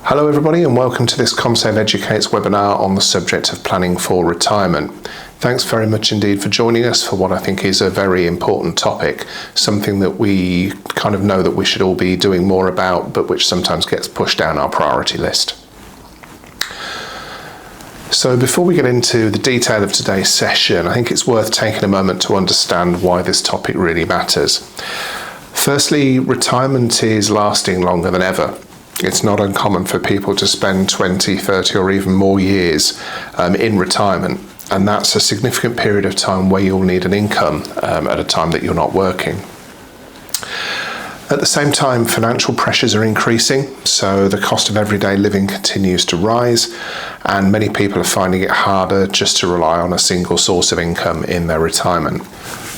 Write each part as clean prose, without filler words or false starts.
Hello everybody and welcome to this Commsave Educates webinar on the subject of planning for retirement. Thanks very much indeed for joining us for what I think is a very important topic, something that we kind of know that we should all be doing more about, but which sometimes gets pushed down our priority list. So before we get into the detail of today's session, I think it's worth taking a moment to understand why this topic really matters. Firstly, retirement is lasting longer than ever. It's not uncommon for people to spend 20, 30 or even more years in retirement, and that's a significant period of time where you'll need an income at a time that you're not working. At the same time, financial pressures are increasing, so the cost of everyday living continues to rise, and many people are finding it harder just to rely on a single source of income in their retirement.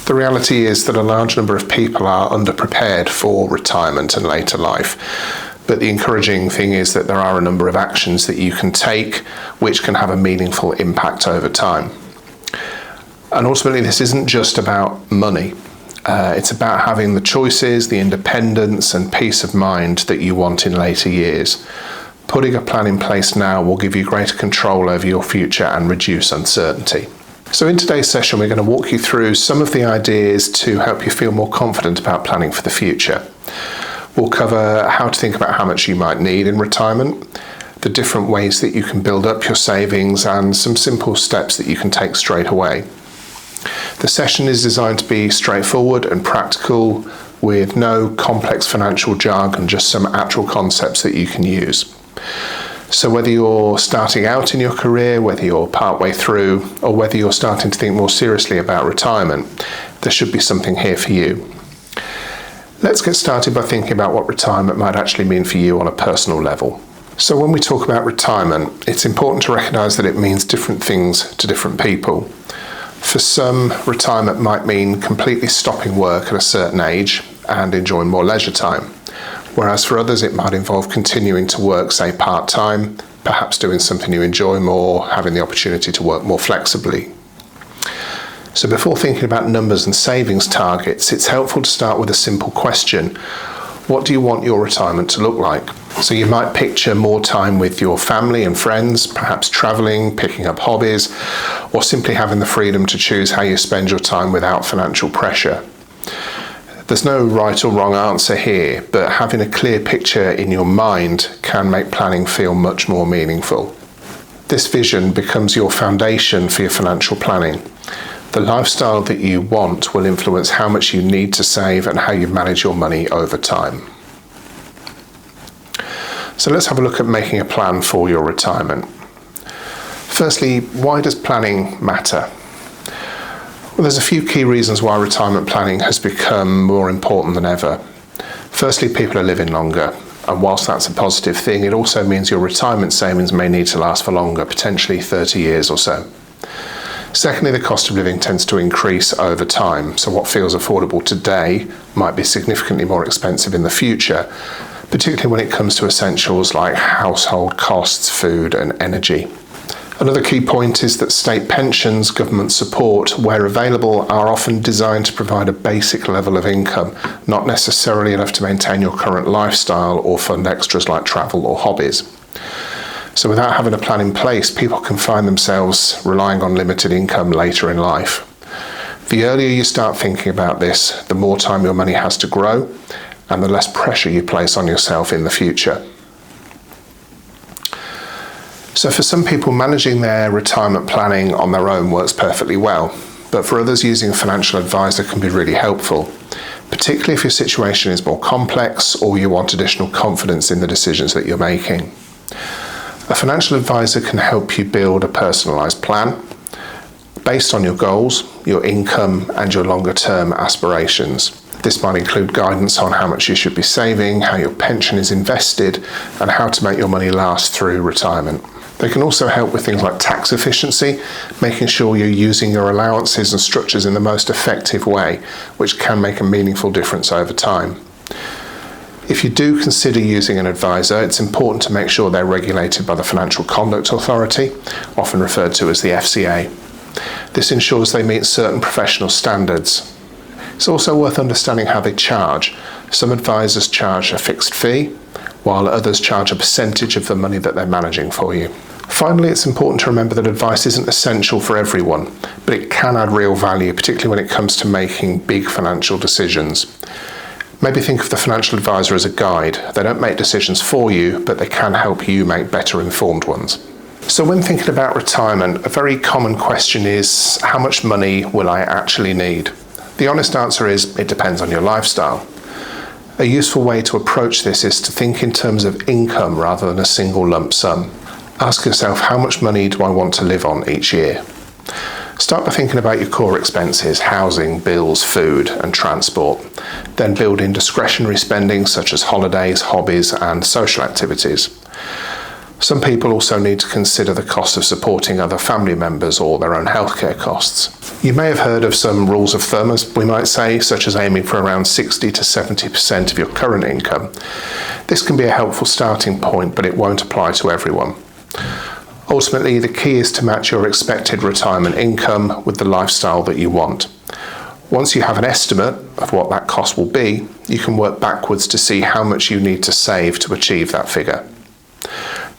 The reality is that a large number of people are underprepared for retirement and later life. But the encouraging thing is that there are a number of actions that you can take which can have a meaningful impact over time. And ultimately, this isn't just about money. It's about having the choices, the independence and peace of mind that you want in later years. Putting a plan in place now will give you greater control over your future and reduce uncertainty. So in today's session, we're going to walk you through some of the ideas to help you feel more confident about planning for the future. We'll cover how to think about how much you might need in retirement, the different ways that you can build up your savings, and some simple steps that you can take straight away. The session is designed to be straightforward and practical, with no complex financial jargon, just some actual concepts that you can use. So whether you're starting out in your career, whether you're partway through, or whether you're starting to think more seriously about retirement, there should be something here for you. Let's get started by thinking about what retirement might actually mean for you on a personal level. So when we talk about retirement, it's important to recognise that it means different things to different people. For some, retirement might mean completely stopping work at a certain age and enjoying more leisure time, whereas for others it might involve continuing to work, say, part-time, perhaps doing something you enjoy more, having the opportunity to work more flexibly. So before thinking about numbers and savings targets, it's helpful to start with a simple question. What do you want your retirement to look like? So you might picture more time with your family and friends, perhaps travelling, picking up hobbies, or simply having the freedom to choose how you spend your time without financial pressure. There's no right or wrong answer here, but having a clear picture in your mind can make planning feel much more meaningful. This vision becomes your foundation for your financial planning. The lifestyle that you want will influence how much you need to save and how you manage your money over time. So let's have a look at making a plan for your retirement. Firstly, why does planning matter? Well, there's a few key reasons why retirement planning has become more important than ever. Firstly, people are living longer, and whilst that's a positive thing, it also means your retirement savings may need to last for longer, potentially 30 years or so. Secondly, the cost of living tends to increase over time, so what feels affordable today might be significantly more expensive in the future, particularly when it comes to essentials like household costs, food and energy. Another key point is that state pensions, government support, where available, are often designed to provide a basic level of income, not necessarily enough to maintain your current lifestyle or fund extras like travel or hobbies. So without having a plan in place, people can find themselves relying on limited income later in life. The earlier you start thinking about this, the more time your money has to grow and the less pressure you place on yourself in the future. So for some people, managing their retirement planning on their own works perfectly well, but for others, using a financial advisor can be really helpful, particularly if your situation is more complex or you want additional confidence in the decisions that you're making. A financial advisor can help you build a personalised plan based on your goals, your income and your longer term aspirations. This might include guidance on how much you should be saving, how your pension is invested and how to make your money last through retirement. They can also help with things like tax efficiency, making sure you're using your allowances and structures in the most effective way, which can make a meaningful difference over time. If you do consider using an advisor, it's important to make sure they're regulated by the Financial Conduct Authority, often referred to as the FCA. This ensures they meet certain professional standards. It's also worth understanding how they charge. Some advisors charge a fixed fee, while others charge a percentage of the money that they're managing for you. Finally, it's important to remember that advice isn't essential for everyone, but it can add real value, particularly when it comes to making big financial decisions. Maybe think of the financial advisor as a guide. They don't make decisions for you, but they can help you make better informed ones. So when thinking about retirement, a very common question is, how much money will I actually need? The honest answer is, it depends on your lifestyle. A useful way to approach this is to think in terms of income rather than a single lump sum. Ask yourself, how much money do I want to live on each year? Start by thinking about your core expenses: housing, bills, food and transport. Then build in discretionary spending such as holidays, hobbies and social activities. Some people also need to consider the cost of supporting other family members or their own healthcare costs. You may have heard of some rules of thumb, as we might say, such as aiming for around 60 to 70% of your current income. This can be a helpful starting point, but it won't apply to everyone. Ultimately, the key is to match your expected retirement income with the lifestyle that you want. Once you have an estimate of what that cost will be, you can work backwards to see how much you need to save to achieve that figure.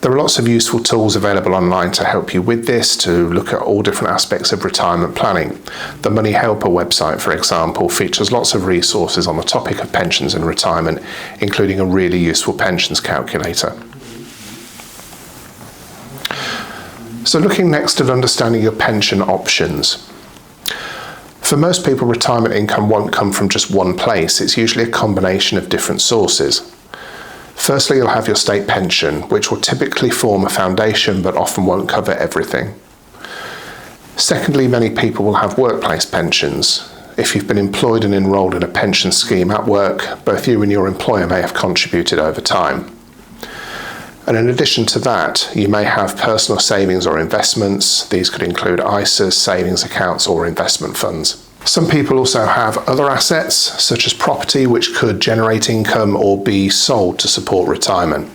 There are lots of useful tools available online to help you with this, to look at all different aspects of retirement planning. The Money Helper website, for example, features lots of resources on the topic of pensions and retirement, including a really useful pensions calculator. So looking next at understanding your pension options. For most people, retirement income won't come from just one place. It's usually a combination of different sources. Firstly, you'll have your state pension, which will typically form a foundation but often won't cover everything. Secondly, many people will have workplace pensions. If you've been employed and enrolled in a pension scheme at work, both you and your employer may have contributed over time. And in addition to that, you may have personal savings or investments. These could include ISAs, savings accounts or investment funds. Some people also have other assets, such as property, which could generate income or be sold to support retirement.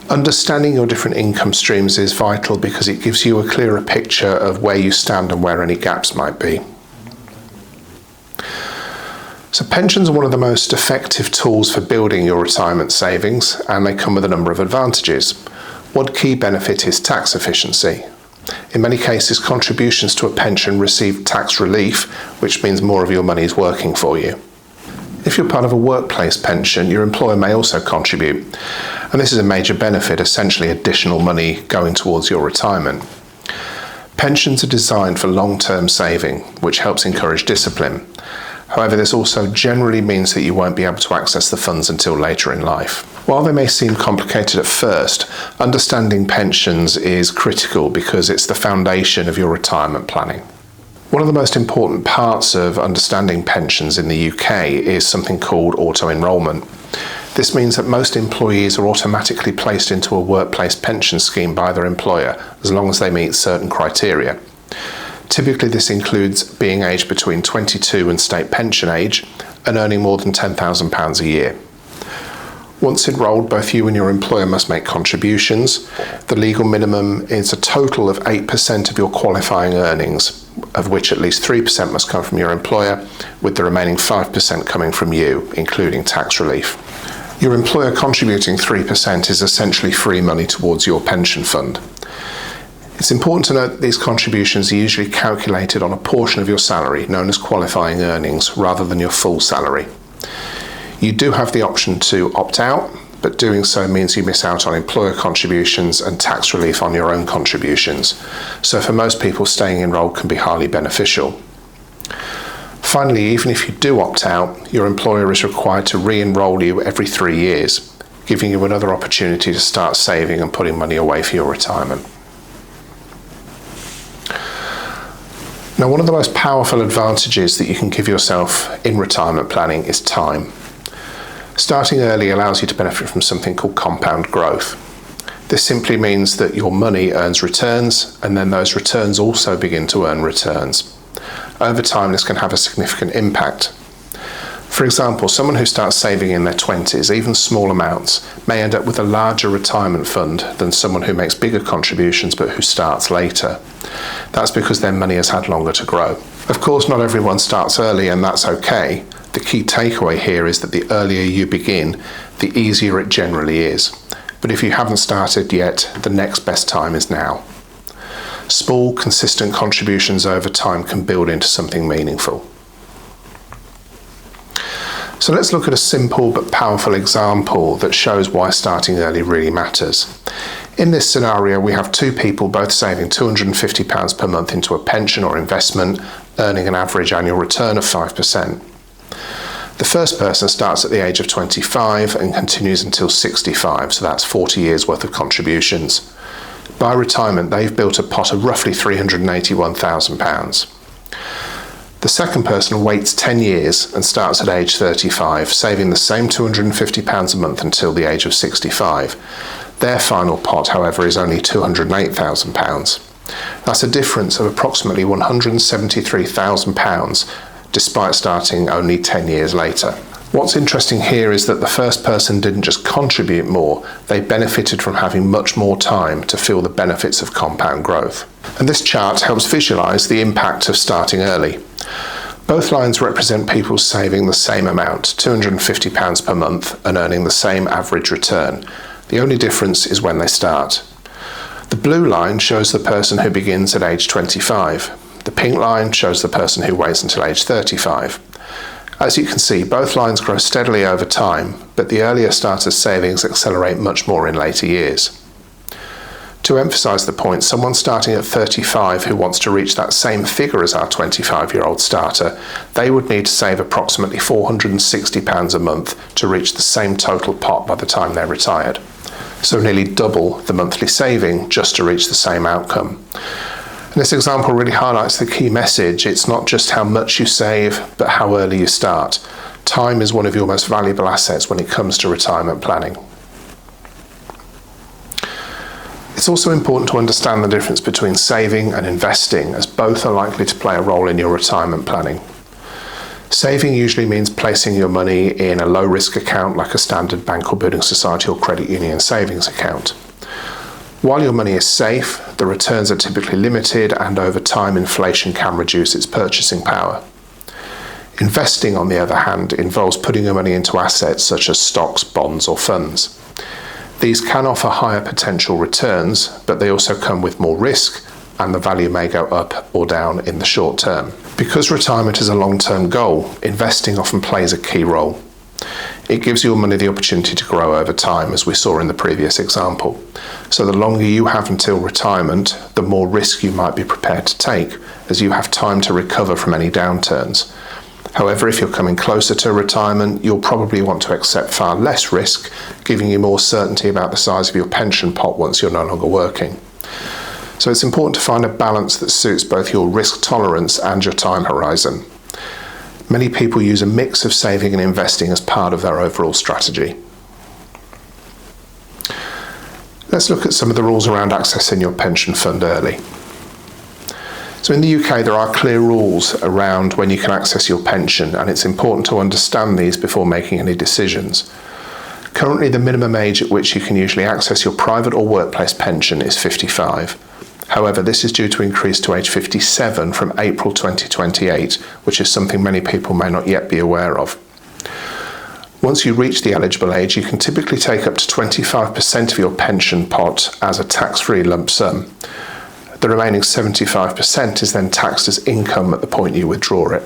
Understanding your different income streams is vital because it gives you a clearer picture of where you stand and where any gaps might be. So pensions are one of the most effective tools for building your retirement savings, and they come with a number of advantages. One key benefit is tax efficiency. In many cases, contributions to a pension receive tax relief, which means more of your money is working for you. If you're part of a workplace pension, your employer may also contribute, and this is a major benefit, essentially additional money going towards your retirement. Pensions are designed for long-term saving, which helps encourage discipline. However, this also generally means that you won't be able to access the funds until later in life. While they may seem complicated at first, understanding pensions is critical because it's the foundation of your retirement planning. One of the most important parts of understanding pensions in the UK is something called auto-enrolment. This means that most employees are automatically placed into a workplace pension scheme by their employer as long as they meet certain criteria. Typically, this includes being aged between 22 and state pension age and earning more than £10,000 a year. Once enrolled, both you and your employer must make contributions. The legal minimum is a total of 8% of your qualifying earnings, of which at least 3% must come from your employer, with the remaining 5% coming from you, including tax relief. Your employer contributing 3% is essentially free money towards your pension fund. It's important to note that these contributions are usually calculated on a portion of your salary, known as qualifying earnings, rather than your full salary. You do have the option to opt out, but doing so means you miss out on employer contributions and tax relief on your own contributions. So for most people, staying enrolled can be highly beneficial. Finally, even if you do opt out, your employer is required to re-enroll you every 3 years, giving you another opportunity to start saving and putting money away for your retirement. Now, one of the most powerful advantages that you can give yourself in retirement planning is time. Starting early allows you to benefit from something called compound growth. This simply means that your money earns returns, and then those returns also begin to earn returns. Over time, this can have a significant impact. For example, someone who starts saving in their 20s, even small amounts, may end up with a larger retirement fund than someone who makes bigger contributions but who starts later. That's because their money has had longer to grow. Of course, not everyone starts early, and that's okay. The key takeaway here is that the earlier you begin, the easier it generally is. But if you haven't started yet, the next best time is now. Small, consistent contributions over time can build into something meaningful. So let's look at a simple but powerful example that shows why starting early really matters. In this scenario, we have two people both saving £250 per month into a pension or investment, earning an average annual return of 5%. The first person starts at the age of 25 and continues until 65, so that's 40 years worth of contributions. By retirement, they've built a pot of roughly £381,000. The second person waits 10 years and starts at age 35, saving the same £250 a month until the age of 65. Their final pot, however, is only £208,000. That's a difference of approximately £173,000, despite starting only 10 years later. What's interesting here is that the first person didn't just contribute more, they benefited from having much more time to feel the benefits of compound growth. And this chart helps visualise the impact of starting early. Both lines represent people saving the same amount, £250 per month, and earning the same average return. The only difference is when they start. The blue line shows the person who begins at age 25. The pink line shows the person who waits until age 35. As you can see, both lines grow steadily over time, but the earlier starters' savings accelerate much more in later years. To emphasise the point, someone starting at 35 who wants to reach that same figure as our 25-year-old starter, they would need to save approximately £460 a month to reach the same total pot by the time they're retired. So nearly double the monthly saving just to reach the same outcome. And this example really highlights the key message. It's not just how much you save, but how early you start. Time is one of your most valuable assets when it comes to retirement planning. It's also important to understand the difference between saving and investing, as both are likely to play a role in your retirement planning. Saving usually means placing your money in a low-risk account like a standard bank or building society or credit union savings account. While your money is safe, the returns are typically limited, and over time inflation can reduce its purchasing power. Investing, on the other hand, involves putting your money into assets such as stocks, bonds or funds. These can offer higher potential returns, but they also come with more risk, and the value may go up or down in the short term. Because retirement is a long-term goal, investing often plays a key role. It gives your money the opportunity to grow over time, as we saw in the previous example. So the longer you have until retirement, the more risk you might be prepared to take, as you have time to recover from any downturns. However, if you're coming closer to retirement, you'll probably want to accept far less risk, giving you more certainty about the size of your pension pot once you're no longer working. So it's important to find a balance that suits both your risk tolerance and your time horizon. Many people use a mix of saving and investing as part of their overall strategy. Let's look at some of the rules around accessing your pension fund early. So in the UK, there are clear rules around when you can access your pension, and it's important to understand these before making any decisions. Currently, the minimum age at which you can usually access your private or workplace pension is 55. However, this is due to increase to age 57 from April 2028, which is something many people may not yet be aware of. Once you reach the eligible age, you can typically take up to 25% of your pension pot as a tax-free lump sum. The remaining 75% is then taxed as income at the point you withdraw it.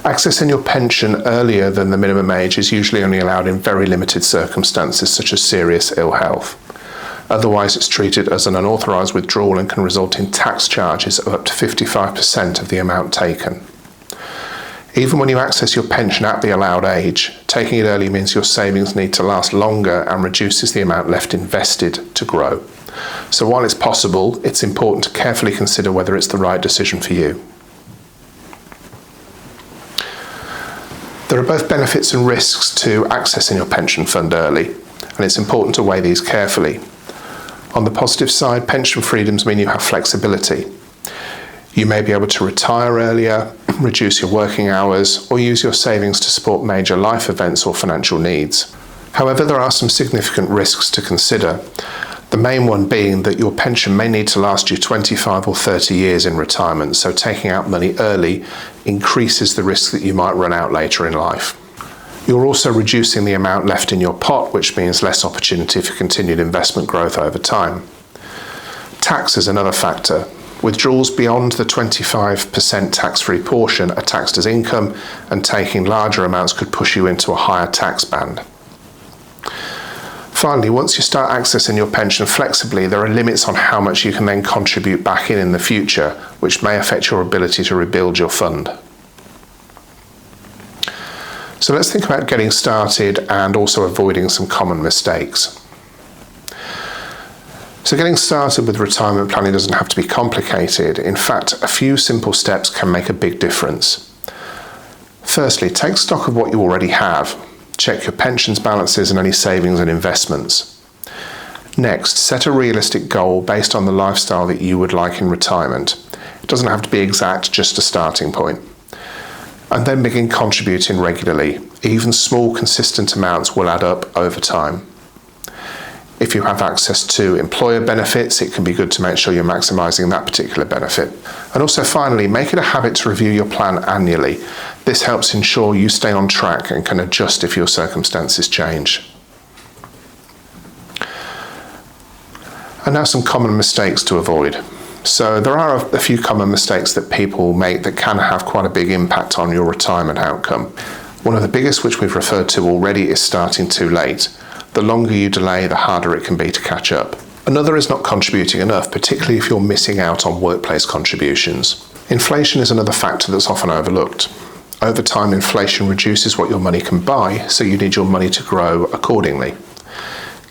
Accessing your pension earlier than the minimum age is usually only allowed in very limited circumstances, such as serious ill health. Otherwise, it's treated as an unauthorised withdrawal and can result in tax charges of up to 55% of the amount taken. Even when you access your pension at the allowed age, taking it early means your savings need to last longer and reduces the amount left invested to grow. So while it's possible, it's important to carefully consider whether it's the right decision for you. There are both benefits and risks to accessing your pension fund early, and it's important to weigh these carefully. On the positive side, pension freedoms mean you have flexibility. You may be able to retire earlier, reduce your working hours, or use your savings to support major life events or financial needs. However, there are some significant risks to consider. The main one being that your pension may need to last you 25 or 30 years in retirement, so taking out money early increases the risk that you might run out later in life. You're also reducing the amount left in your pot, which means less opportunity for continued investment growth over time. Tax is another factor. Withdrawals beyond the 25% tax-free portion are taxed as income, and taking larger amounts could push you into a higher tax band. Finally, once you start accessing your pension flexibly, there are limits on how much you can then contribute back in the future, which may affect your ability to rebuild your fund. So let's think about getting started and also avoiding some common mistakes. So getting started with retirement planning doesn't have to be complicated. In fact, a few simple steps can make a big difference. Firstly, take stock of what you already have. Check your pensions balances and any savings and investments. Next, set a realistic goal based on the lifestyle that you would like in retirement. It doesn't have to be exact, just a starting point. And then begin contributing regularly. Even small, consistent amounts will add up over time. If you have access to employer benefits, it can be good to make sure you're maximising that particular benefit. And also finally, make it a habit to review your plan annually. This helps ensure you stay on track and can adjust if your circumstances change. And now some common mistakes to avoid. So there are a few common mistakes that people make that can have quite a big impact on your retirement outcome. One of the biggest, which we've referred to already, is starting too late. The longer you delay, the harder it can be to catch up. Another is not contributing enough, particularly if you're missing out on workplace contributions. Inflation is another factor that's often overlooked. Over time, inflation reduces what your money can buy, so you need your money to grow accordingly.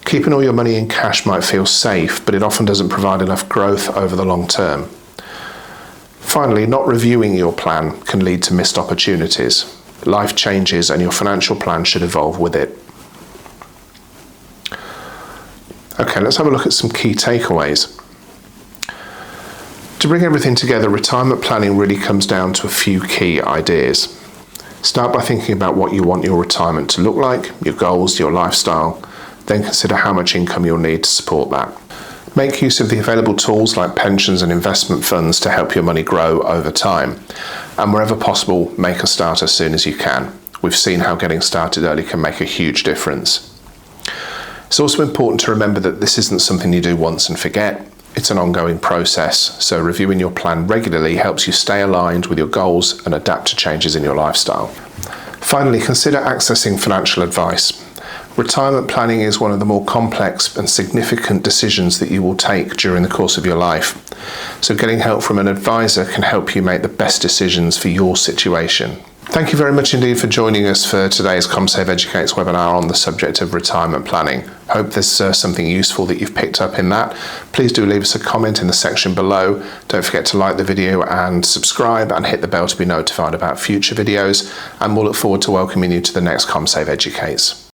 Keeping all your money in cash might feel safe, but it often doesn't provide enough growth over the long term. Finally, not reviewing your plan can lead to missed opportunities. Life changes and your financial plan should evolve with it. Okay, let's have a look at some key takeaways. To bring everything together, retirement planning really comes down to a few key ideas. Start by thinking about what you want your retirement to look like, your goals, your lifestyle. Then consider how much income you'll need to support that. Make use of the available tools like pensions and investment funds to help your money grow over time. And wherever possible, make a start as soon as you can. We've seen how getting started early can make a huge difference. It's also important to remember that this isn't something you do once and forget. It's an ongoing process, so reviewing your plan regularly helps you stay aligned with your goals and adapt to changes in your lifestyle. Finally, consider accessing financial advice. Retirement planning is one of the more complex and significant decisions that you will take during the course of your life. So getting help from an advisor can help you make the best decisions for your situation. Thank you very much indeed for joining us for today's Commsave Educates webinar on the subject of retirement planning. Hope there's something useful that you've picked up in that. Please do leave us a comment in the section below. Don't forget to like the video and subscribe and hit the bell to be notified about future videos. And we'll look forward to welcoming you to the next Commsave Educates.